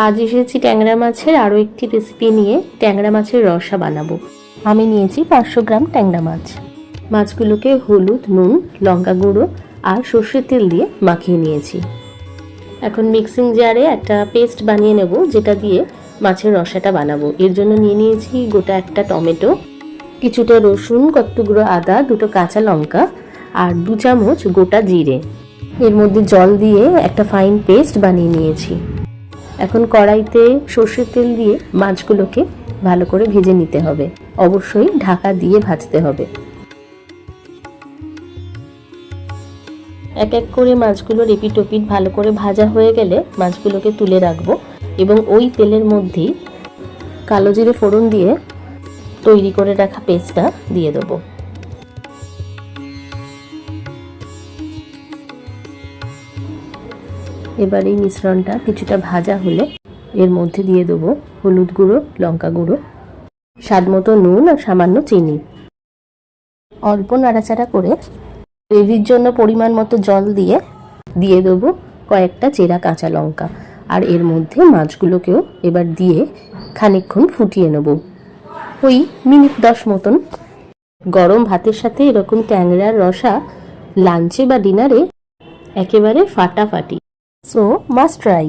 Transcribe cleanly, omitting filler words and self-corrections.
আজ এসেছি ট্যাংরা মাছের আরও একটি রেসিপি নিয়ে। ট্যাংরা মাছের রসা বানাবো। আমি নিয়েছি 500 গ্রাম ট্যাংরা মাছ। মাছগুলোকে হলুদ, নুন, লঙ্কা গুঁড়ো আর সর্ষের তেল দিয়ে মাখিয়ে নিয়েছি। এখন মিক্সিং জারে একটা পেস্ট বানিয়ে নেব, যেটা দিয়ে মাছের রসাটা বানাবো। এর জন্য নিয়ে নিয়েছি গোটা একটা টমেটো, কিছুটা রসুন, কতগুলো আদা, দুটো কাঁচা লঙ্কা আর 2 চামচ গোটা জিরে। এর মধ্যে জল দিয়ে একটা ফাইন পেস্ট বানিয়ে নিয়েছি। এখন কড়াইতে সর্ষের তেল দিয়ে মাছগুলোকে ভালো করে ভেজে নিতে হবে। অবশ্যই ঢাকা দিয়ে ভাজতে হবে। এক এক করে মাছগুলোর এপিট ওপিট ভালো করে ভাজা হয়ে গেলে মাছগুলোকে তুলে রাখবো এবং ওই তেলের মধ্যেই কালো জিরে ফোড়ন দিয়ে তৈরি করে রাখা পেস্টটা দিয়ে দেবো। এবার এই মিশ্রণটা কিছুটা ভাজা হলে এর মধ্যে দিয়ে দেবো হলুদ গুঁড়ো, লঙ্কা গুঁড়ো, স্বাদ মতো নুন আর সামান্য চিনি। অল্প নাড়াচাড়া করে গ্রেভির জন্য পরিমাণ মতো জল দিয়ে দেবো কয়েকটা চেরা কাঁচা লঙ্কা। আর এর মধ্যে মাছগুলোকেও এবার দিয়ে খানিকক্ষণ ফুটিয়ে নেব, ওই মিনিট 10 মতন। গরম ভাতের সাথে এরকম ট্যাংরার রসা লাঞ্চে বা ডিনারে একেবারে ফাটাফাটি। So must try.